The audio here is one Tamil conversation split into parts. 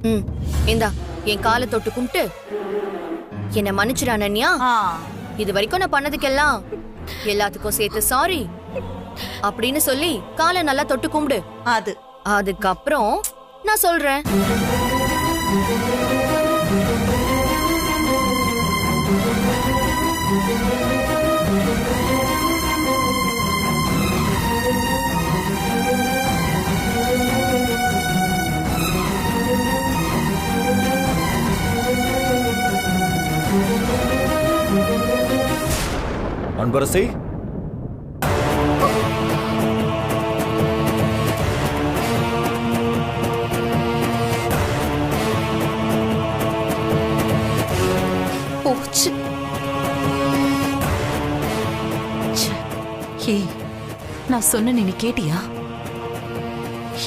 ம், இந்தா என் காலை தொட்டு கும்பிட்டு என்ன மன்னிச்சிடு அனன்யா. இது வரைக்கும் நான் பண்ணதுக்கெல்லாம் எல்லாத்துக்கும் சேர்த்து சாரி அப்படின்னு சொல்லி காலை நல்லா தொட்டு கும்பிடு. அதுக்கப்புறம் நான் சொல்றேன். அன்பரசி, போச்சு. நான் சொன்ன நீ கேட்டியா?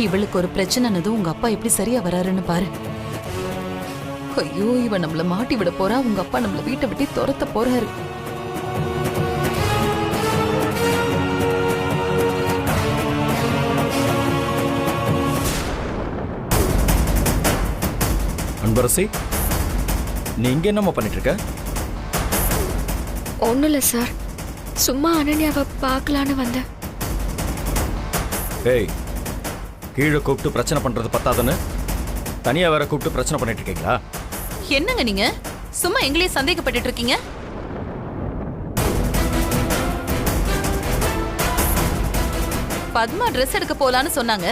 இவளுக்கு ஒரு பிரச்சனைனதும் உங்க அப்பா எப்படி சரியா வராருன்னு பாரு. ஐயோ, இவன் நம்மள மாட்டி விட போறா. உங்க அப்பா நம்மள வீட்டை விட்டு துரத்த போறாரு. அன்பரசி, நீ இங்க என்னம்மா பண்ணிட்டு இருக்க? ஒன்றும் இல்லை சார், சும்மா அனன்யாவை பார்க்கலான்னு வந்தேன். ஏய், கீழே கூப்பிட்டு பிரச்சனை பண்றது பத்தாதுன்னு தனியா வேற கூப்பிட்டு பிரச்சனை பண்ணிட்டு இருக்கீங்களா? என்னங்க நீங்க சும்மா எங்களையே சந்தேகப்பட்டு இருக்கீங்க? பத்மா ட்ரெஸ் எடுக்க போலான்னு சொன்னாங்க.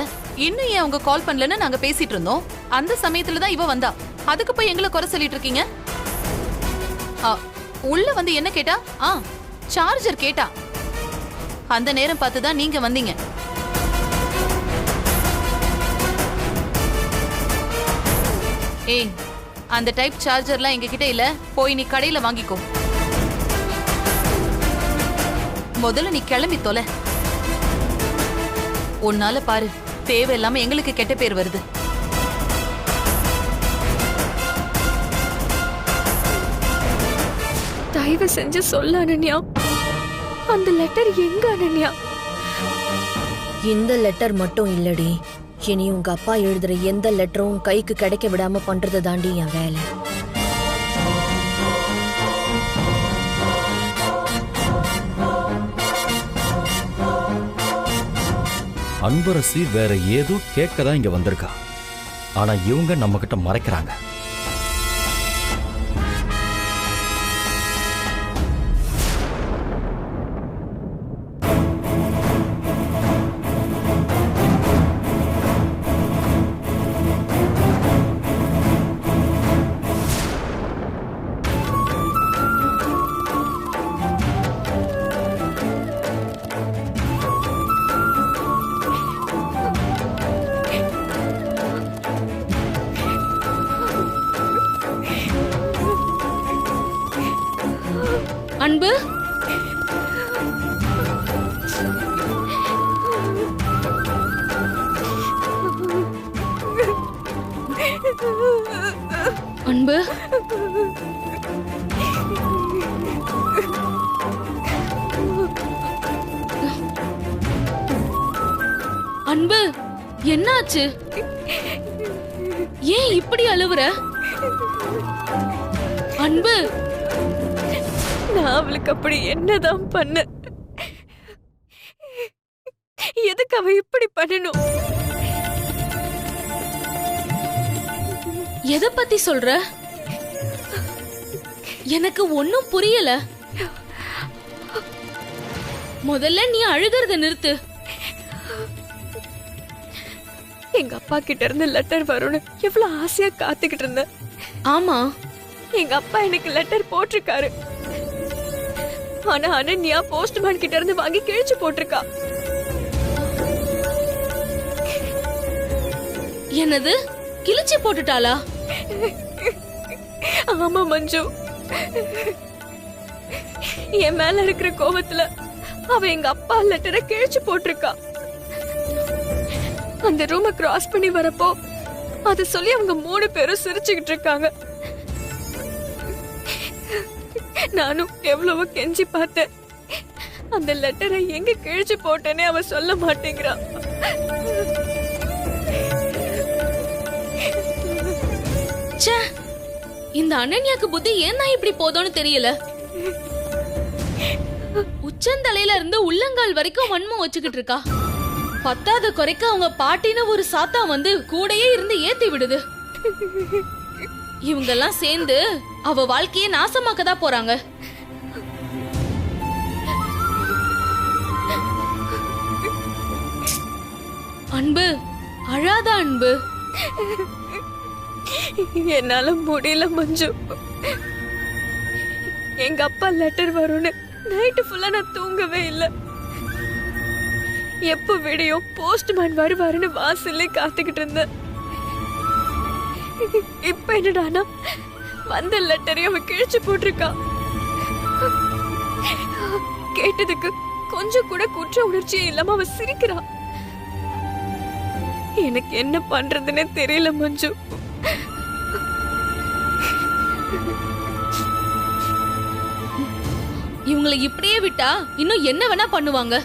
இன்னும் ஏன் அவங்க கால் பண்ணலன்னு நாங்க பேசிட்டு இருந்தோம். அந்த சமயத்துல தான் இவ வந்தா. அதுக்கு போய் எங்களை குறை சொல்லிட்டு இருக்கீங்க? உள்ள வந்து என்ன கேட்டா? சார்ஜர் கேட்டா. அந்த நேரம் பார்த்து தான் நீங்க வந்தீங்க. ஏய், அந்த டைப் சார்ஜர்லாம் எங்க கிட்ட இல்ல. போய் நீ கடையில வாங்கிக்கோ. முதல்ல நீ கிளம்பி தொலை. உன்னால பாரு, தேவையில்லாம எங்களுக்கு கெட்ட பேர் வருது. தயவு செஞ்சு சொல்ல அனன்யா, அந்த லெட்டர் எங்க அனன்யா? இந்த லெட்டர் மட்டும் இல்லடி, இனி உங்க அப்பா எழுதுற எந்த லெட்டரும் கைக்கு கிடைக்க விடாம பண்றது தாண்டி என் வேலை. அன்பரசி வேற ஏதோ கேட்கதான் இங்க வந்திருக்கா. ஆனா இவங்க நம்ம கிட்ட மறைக்கிறாங்க. அன்பு, அன்பு, அன்பு, என்னாச்சு? ஏன் இப்படி அழுவுற? அன்பு, நான் அவளுக்கு அப்படி என்னதான் பண்ண? எதுக்கு அவ இப்படி பண்ணணும்? எதை பத்தி சொல்ற? எனக்கு ஒன்னும் புரியல. முதல்ல நீ அழுகிறத நிறுத்து. எங்க அப்பா கிட்ட இருந்து லெட்டர் வரும்னு எவ்வளவு ஆசையா காத்துக்கிட்டு இருந்தேன். ஆமா, எங்க அப்பா எனக்கு லெட்டர் போட்டிருக்காரு. ஆனா அனன்யா போஸ்ட்மேன் கிட்ட இருந்து வாங்கி கிழிச்சு போட்டிருக்கா. என்னது, கிழிச்சு போட்டுட்டாளா? ஆமா மஞ்சு, என் மேல இருக்கிற கோபத்துல அவ எங்க அப்பா லெட்டரை கிழிச்சு போட்டிருக்கா. அந்த ரூமை கிராஸ் பண்ணி வரப்போ அத சொல்லி அவங்க 3 பேரும் சிரிச்சுக்கிட்டு இருக்காங்க. நானும் எவ்வளவோ கெஞ்சி பார்த்தேன். அந்த லெட்டரை எங்க கிழிச்சு போட்டேனே அவ சொல்ல மாட்டேங்கிறா. இந்த அனன்யாக்கு புத்தி ஏன் தான் இப்படி போதோன்னு தெரியல. உச்சந்தலையில இருந்து உள்ளங்கால் வரைக்கும் வன்மம் வச்சுக்கிட்டு இருக்கா. பத்தாவது குறைக்க அவங்க பாட்டின்னு ஒரு சாத்தா வந்து கூடயே இருந்து ஏத்தி விடுது. இவங்கெல்லாம் சேர்ந்து அவ வாழ்க்கையை நாசமாக்கதான் போறாங்க. அன்பு, அழாத அன்பு. என்னால முடியல மஞ்சு. எங்க அப்பா லெட்டர் வரும்னு நைட்டு ஃபுல்லா நான் தூங்கவே இல்லை. எப்ப விடியும் போஸ்ட்மேன் வருவாருன்னு வாசல்ல காத்துக்கிட்டு இருந்தேன். இப்ப என்னடானா வந்த லெட்டரையும் அவ கிழிச்சு போட்டிருக்கா. கேட்டதுக்கு கொஞ்சம் கூட குற்ற உணர்ச்சியே இல்லாம அவ சிரிக்கிறா. எனக்கு என்ன பண்றதுன்னே தெரியல மஞ்சு. இவங்களை இப்படியே விட்டா இன்னும் என்ன வேணா பண்ணுவாங்க.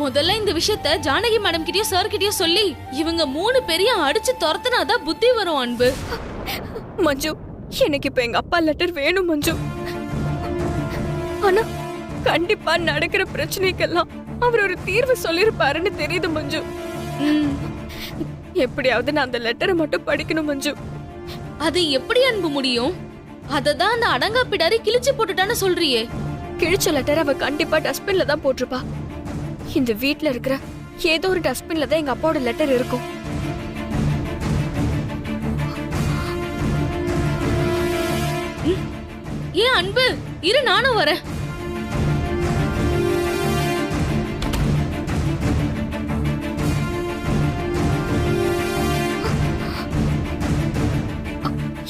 முதல்ல இந்த விஷயத்த ஜானகி மேடம் கிட்டயும் சார் கிட்டயும் சொல்லி இவங்க 3 பேரையும் அடிச்சு துரத்துனாதான் புத்தி வரும் அன்பு. மஞ்சு, எனக்கு இப்ப எங்க அப்பா லெட்டர் வேணும் மஞ்சு. ஆனா கண்டிப்பா நடக்கிற பிரச்சனைக்கெல்லாம் அவர் ஒரு தீர்வு சொல்லிருப்பாருன்னு தெரியுது மஞ்சு. எப்படியாவது நான் அந்த லெட்டரை மட்டும் படிக்கணும் மஞ்சு. அது எப்படி அன்பு முடியும்? அததான் அந்த அடங்கா பிடாரி கிழிச்சு போட்டுட்டான்னு சொல்றியே. கிழிச்ச லெட்டர் அவ கண்டிப்பா டஸ்ட்பின்ல தான் போட்டிருப்பா. இந்த வீட்ல இருக்கிற ஏதோ ஒரு டஸ்ட்பின்ல தான் எங்க அப்பாவோட லெட்டர் இருக்கும். ஏன் அன்பு, இரு நானும் வரேன்.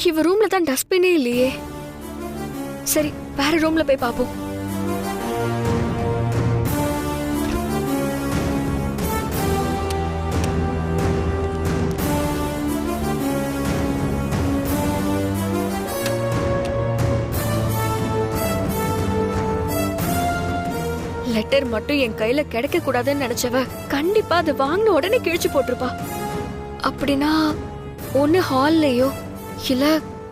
இவ ரூம்ல தான் டஸ்ட்பினே இல்லையே. சரி, வேற ரூம்ல போய் பாப்போம். லெட்டர் மட்டும் என் கையில கிடைக்க கூடாதுன்னு நினைச்சவ கண்டிப்பா அதை வாங்கின உடனே கிழிச்சு போட்டிருப்பா. அப்படின்னா ஒண்ணு ஹால்லயோ இல்ல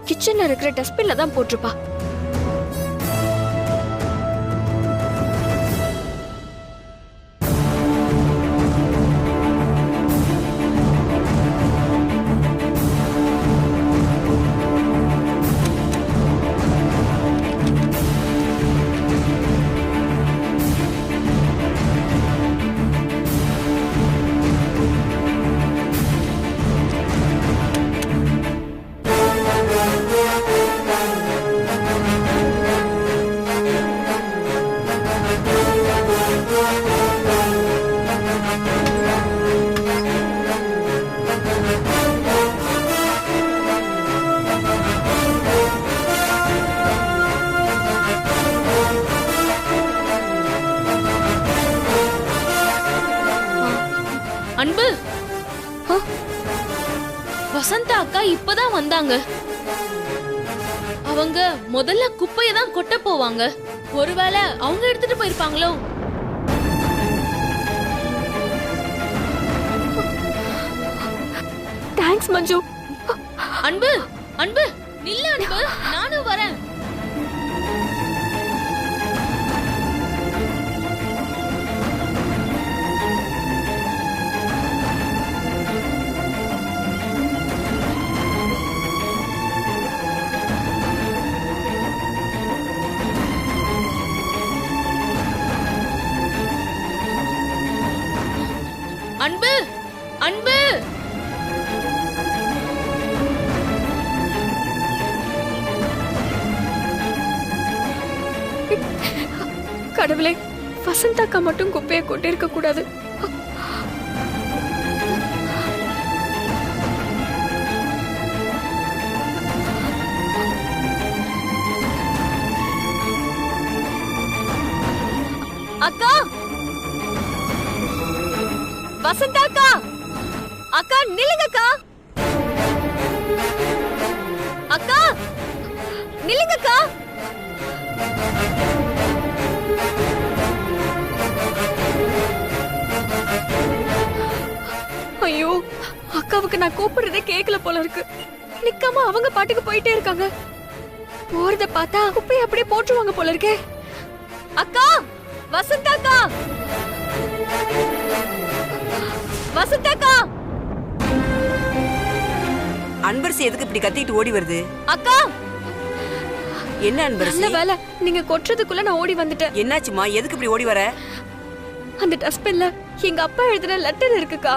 கிச்சன்ல இருக்கிற டஸ்ட்பின்ல தான் போட்டிருப்பா. அன்பு, வசந்தா அக்கா இப்பதான் வந்தாங்க. அவங்க முதல்ல குப்பையை தான் கொட்ட போவாங்க. ஒருவேளை அவங்க எடுத்துட்டு போயிருப்பாங்களோ? தேங்க்ஸ் மஞ்சு. அன்பு, அன்பு நில்ல அன்பு, நானும் வரேன். அன்பு, அன்பு. கடவுளே, வசந்தாக்கா மட்டும் குப்பையை கொட்டிருக்க கூடாது. அக்கா, வசந்தாக்கா, அக்கா நில்லுங்கக்கா. அக்கா நில்லுங்கக்கா. ஐயோ, அக்காவுக்கு நான் கூப்பிடுறதே கேட்கல போல இருக்கு. நிக்காம அவங்க பாட்டுக்கு போயிட்டே இருக்காங்க. போறத பார்த்தா குப்பையை அப்படியே போட்டுருவாங்க போல இருக்கே. அக்கா, வசந்தாக்கா, வசந்தாக்கா. அன்பரசி எதுக்கு இப்படி கத்திட்டு ஓடி வருது? அக்கா, என்ன அன்பரசி? நல்ல வேலை நீங்க கொட்டுறதுக்குள்ள நான் ஓடி வந்துட்டேன். என்னாச்சுமா? எதுக்கு இப்படி ஓடி வர? அந்த டஸ்ட்பின்ல எங்க அப்பா எழுதின லெட்டர் இருக்குக்கா.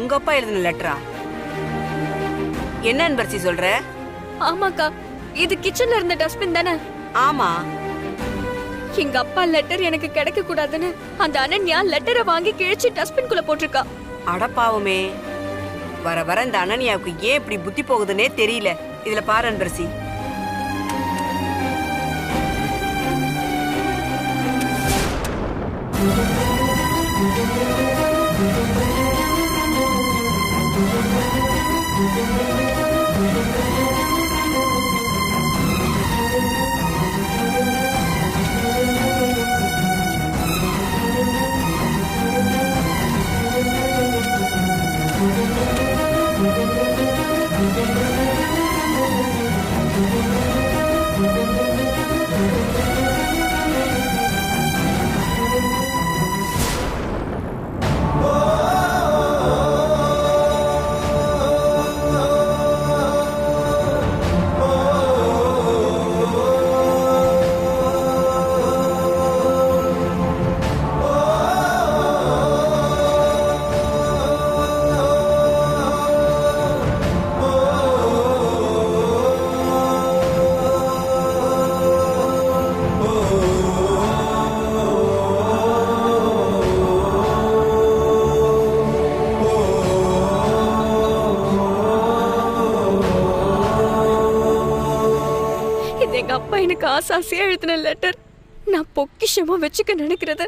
உங்க அப்பா எழுதின லெட்டரா? என்ன அன்பரசி சொல்ற? ஆமாக்கா, இது கிச்சன்ல இருந்த டஸ்ட்பின் தானே? ஆமா. எங்க அப்பா லெட்டர் எனக்கு கிடைக்க கூடாதுன்னு அந்த அனன்யா லெட்டரை வாங்கி கிழிச்சு டஸ்ட்பின் குள்ள போட்டிருக்கா. அடப்பாவுமே, வர வர இந்த அனன்யாவுக்கு ஏன் இப்படி புத்தி போகுதுன்னே தெரியல. இதுல பாரு அன்பரசி, எங்க அப்பா எனக்கு ஆசாசியா எழுதின லெட்டர். நான் பொக்கிஷமா வச்சுக்க நினைக்கிறத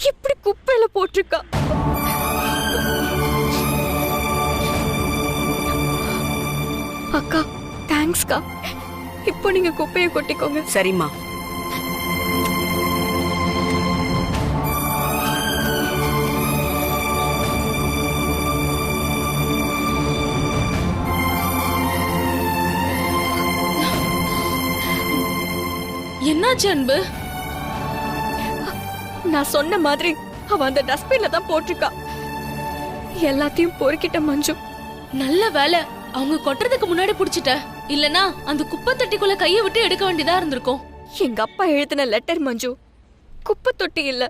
இப்படி குப்பையில போட்டிருக்கா. அக்கா, தேங்க்ஸ்க்கா. இப்போ நீங்க குப்பையை கொட்டிக்கோங்க. சரிம்மா. என்னாச்சு அன்பு? நான் சொன்ன மாதிரி அவ அந்த டஸ்ட்பின்ல தான் போட்டிருக்கா. எல்லாத்தையும் பொறுக்கிட்ட மஞ்சு. நல்ல வேலை அவங்க கொட்டுறதுக்கு முன்னாடி புடிச்சிட்ட. இல்லனா அந்த குப்பை தொட்டிக்குள்ள கைய விட்டு எடுக்க வேண்டியதா இருந்திருக்கும். எங்க அப்பா எழுதின லெட்டர் மஞ்சு, குப்பை தொட்டி இல்ல.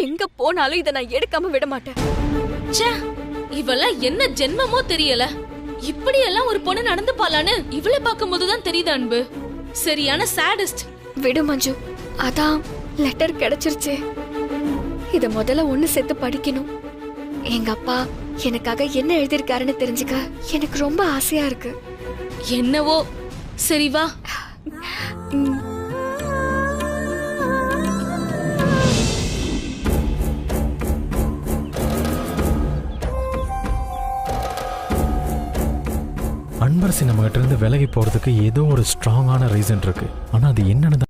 எங்க போனாலும் இதை நான் எடுக்காம விட மாட்டேன். ச்சே, இவெல்லாம் என்ன ஜென்மமோ தெரியல. இப்படி எல்லாம் ஒரு பொண்ணு நடந்து பாலான்னு இவளை பார்க்கும்போதுதான் தெரியுது அன்பு. சரியான சாடிஸ்ட். விடு மஞ்சு, அதான் லெட்டர் கிடைச்சிருச்சு. இத முதல்ல ஒண்ணு சேர்த்து படிக்கணும். எங்க அப்பா எனக்காக என்ன எழுதிருக்காருன்னு தெரிஞ்சுக்க எனக்கு ரொம்ப ஆசையா இருக்கு. என்னவோ, சரி வா. அன்பரசி நம்ம கிட்ட இருந்து விலகி போறதுக்கு ஏதோ ஒரு ஸ்ட்ராங்கான ரீசன் இருக்கு. ஆனா அது என்னன்னு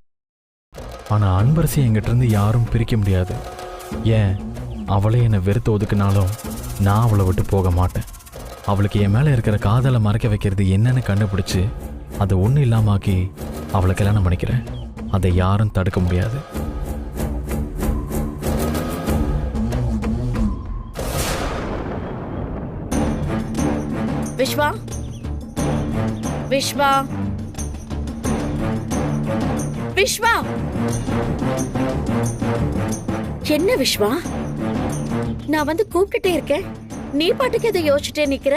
ஆனா அன்பரசி என்கிட்ட இருந்து யாரும் பிரிக்க முடியாது. ஏன், அவளே என்னை வெறுத்து ஒதுக்குனாலும் நான் அவளை விட்டு போக மாட்டேன். அவளுக்கு என் மேல இருக்கிற காதலை மறைக்க வைக்கிறது என்னன்னு கண்டுபிடிச்சு அதை ஒன்றும் இல்லாமாக்கி அவளை கல்யாணம் பண்ணிக்கிறேன். அதை யாரும் தடுக்க முடியாது. விஸ்வா, விஸ்வா, விஸ்வா, என்ன விஸ்வா? நான் வந்து கூப்பிட்டுட்டே இருக்கேன், நீ பாட்டுக்கு எதை யோசிச்சுட்டே நிக்கிற?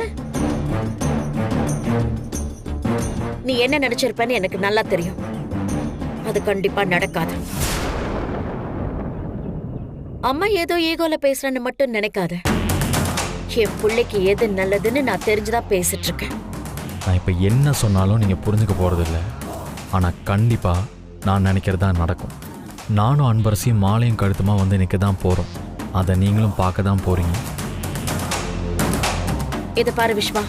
நீ என்ன நினைச்சிருப்பன்னு எனக்கு நல்லா தெரியும். அது கண்டிப்பா நடக்காது. அம்மா ஏதோ ஈகோல பேசுறேன்னு மட்டும் நினைக்காத. என் பிள்ளைக்கு எது நல்லதுன்னு நான் தெரிஞ்சுதான் பேசிட்டு இருக்கேன். நான் இப்போ என்ன சொன்னாலும் நீங்கள் புரிஞ்சுக்க போகிறதில்ல. ஆனால் கண்டிப்பாக நான் நினைக்கிறதா நடக்கும். நானும் அன்பரசியும் மாலையும் கழுத்துமா வந்து நிற்க தான் போகிறோம். அதை நீங்களும் பார்க்க தான் போகிறீங்க. இதை பாரு விஸ்வா,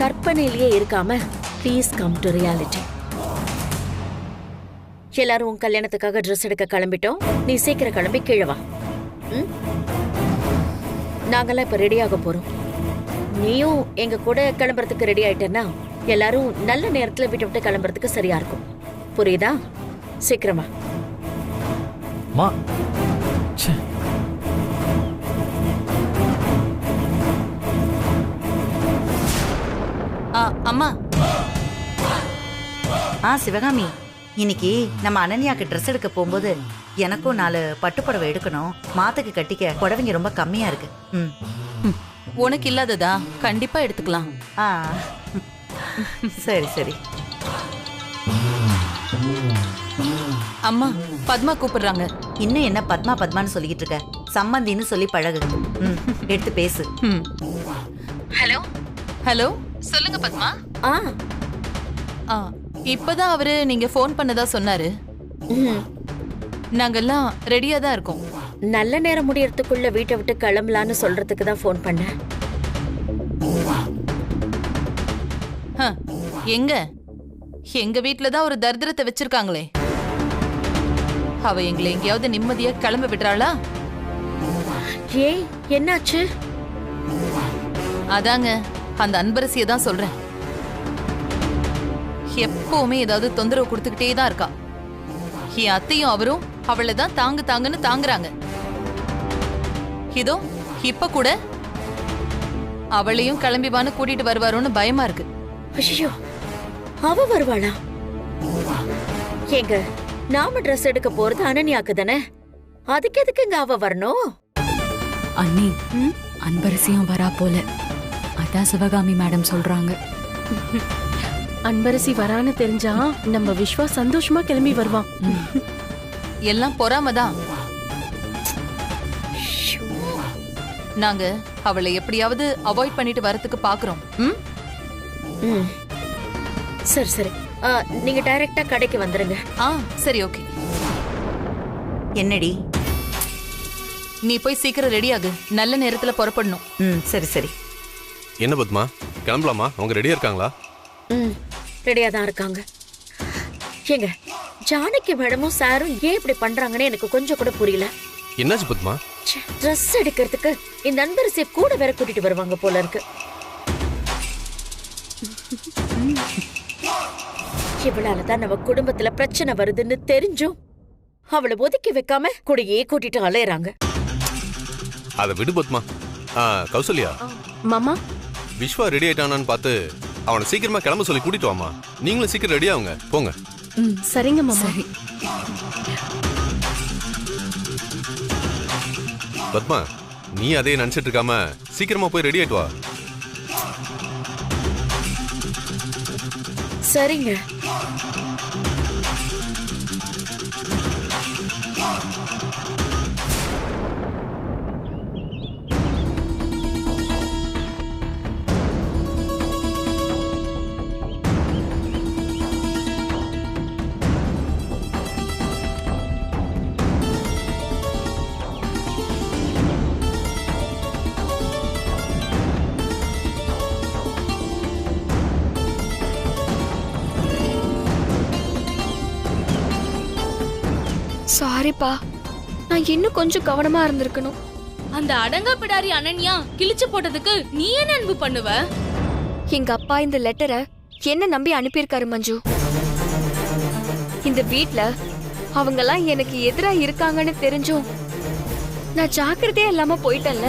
கற்பனையிலேயே இருக்காம ப்ளீஸ் கம் டு ரியாலிட்டி. எல்லாரும் உன் கல்யாணத்துக்காக ட்ரெஸ் எடுக்க கிளம்பிட்டோம். நீ சீக்கிரம் கிளம்பி கீழே வா. நாங்கெல்லாம் இப்ப ரெடி ஆக போறோம். நீயும் எங்க கூட கிளம்புறதுக்கு ரெடி ஆயிட்டேன்னா எல்லாரும் நல்ல நேரத்துல வீட்டை விட்டு கிளம்புறதுக்கு சரியா இருக்கும். புரியுதா? சீக்கிரமா. மா ச்சே. அம்மா. சிவகாமி, இன்னைக்கு நம்ம அனன்யாக்கு ட்ரெஸ் எடுக்க போகும்போது எனக்கும் 4 பட்டுப்புடவை எடுக்கணும். மாத்துக்கு கட்டிக்க புடவைங்க ரொம்ப கம்மியா இருக்கு. உனக்கு இல்லாததா? கண்டிப்பா எடுத்துக்கலாம். ஆ சரி சரி. அம்மா, பத்மா கூப்பிடுறாங்க. இன்னும் என்ன பத்மா பத்மான்னு சொல்லிக்கிட்டு இருக்க? சம்மந்தின்னு சொல்லி பழகு. எடுத்து பேசு. ஹலோ ஹலோ, சொல்லுங்க பத்மா. இப்பதான் அவரு நீங்க ஃபோன் பண்ணதா சொன்னாரு. நாங்கெல்லாம் ரெடியா தான் இருக்கோம். நல்ல நேரம் முடியறதுக்குள்ள வீட்டை விட்டு கிளம்பலான்னு சொல்றதுக்கு தான் ஃபோன் பண்ணேன். எங்க எங்க வீட்டுல தான் ஒரு தரித்திரத்தை வச்சிருக்காங்களே. அவ எங்களை எங்கேயாவது நிம்மதியா கிளம்ப விடுறாளா? ஏய், என்னாச்சு? அதாங்க, அந்த அன்பரசியை தான் சொல்றேன். எப்பவுமே ஏதாவது தொந்தரவு கொடுத்துக்கிட்டே தான் இருக்கா. என் அத்தையும் அவரும் அவளை தான் தாங்குன்னு தாங்குறாங்க. இதோ இப்ப கூட அவளையும் கிளம்பிவான்னு கூட்டிட்டு வருவாரோன்னு பயமா இருக்கு. ஐயோ, அவ வருவாளா? ஏங்க, நாம ட்ரெஸ் எடுக்க போறது அனன்யாக்கு தானே. அதுக்கு எதுக்குங்க அவ வரணும்? அண்ணி, அன்பரசியும் வரா போல. அதான் சிவகாமி மேடம் சொல்றாங்க. அன்பரசி வரான்னு தெரிஞ்சா நம்ம விஸ்வா சந்தோஷமா கிளம்பி வருவான். எல்லாம் பொறாமதான். நாங்க அவளை எப்படியாவது அவாய்ட் பண்ணிட்டு வரதுக்கு பாக்குறோம். சரி சரி, நீங்க டைரக்டா கடைக்கு வந்துருங்க. சரி, ஓகே. என்னடி? நீ போய் சீக்கிரம் ரெடி ஆகு. நல்ல நேரத்துல புறப்படணும். சரி சரி. என்ன பத்மா, கிளம்பலாமா? அவங்க ரெடியா இருக்காங்களா? ரெடியா தான் இருக்காங்க. ஏங்க, ஜானகி மேடமும் சாரும் ஏன் இப்படி பண்றாங்கன்னு எனக்கு கொஞ்சம் கூட புரியல. என்னாச்சு பத்மா? ட்ரெஸ் எடுக்கிறதுக்கு இந்த அன்பரசியை கூட வேற கூட்டிட்டு வருவாங்க போல இருக்கு. இவளாலதான் நம்ம குடும்பத்துல பிரச்சனை வருதுன்னு தெரிஞ்சும் அவளை ஒதுக்கி வைக்காம கூடயே கூட்டிட்டு அலையறாங்க. அதை விடு பத்மா. கௌசல்யா மாமா, விஸ்வா ரெடி ஆயிட்டானான்னு பார்த்து அவனை சீக்கிரமா கிளம்ப சொல்லி கூட்டிட்டு வாமா. நீங்களும் சீக்கிரம் ரெடி ஆகுங்க, போங்க. சரிங்க மாமா. சரி. பத்மா, நீ அதே நினைச்சிட்டு இருக்காம சீக்கிரமா போய் ரெடி ஆயிட்டு வா. சரிங்க. சாரிப்பா, நான் இன்னும் கொஞ்சம் கவனமா இருந்திருக்கணும். அந்த அடங்கா பிடாரி அனன்யா கிழிச்சு போட்டதுக்கு நீ என்ன அன்பு பண்ணுவ? எங்க அப்பா இந்த லெட்டரை என்ன நம்பி அனுப்பியிருக்காரு மஞ்சு. இந்த வீட்ல அவங்கெல்லாம் எனக்கு எதிரா இருக்காங்கன்னு தெரிஞ்சும் நான் ஜாக்கிரதையா இல்லாம போயிட்டேன்ல.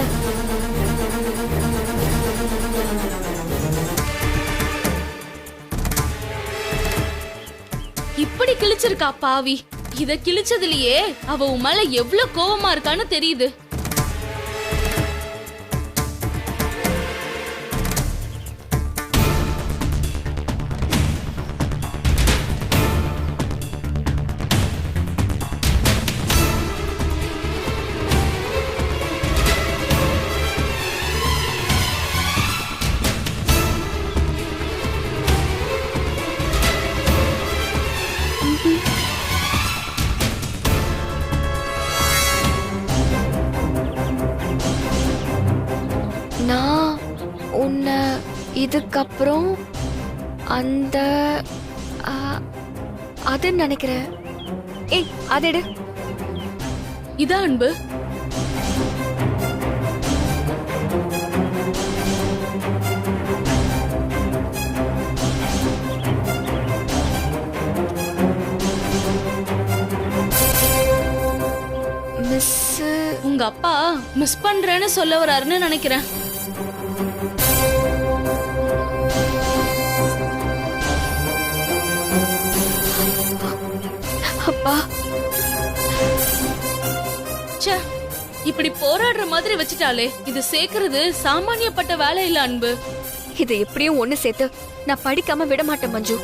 இப்படி கிழிச்சிருக்கா பாவி. இத கிழிச்சதுலயே அவ உன் மேல எவ்வளவு கோவமா இருக்கான்னு தெரியுது. நான் உன்னை இதுக்கப்புறம் அந்த அது நினைக்கிறேன். ஏய், அதெடு. இதான் அன்பு. அப்பா மிஸ் பண்றேன்னு சொல்ல வராருன்னு நினைக்கிறேன். அப்பா ச்சே, இப்படி போராடுற மாதிரி வச்சுட்டாலே இது சேர்க்கறது சாமானியப்பட்ட வேலை இல்ல அன்பு. இதை எப்படியும் ஒண்ணு சேர்த்து நான் படிக்காம விட மாட்டேன் மஞ்சு.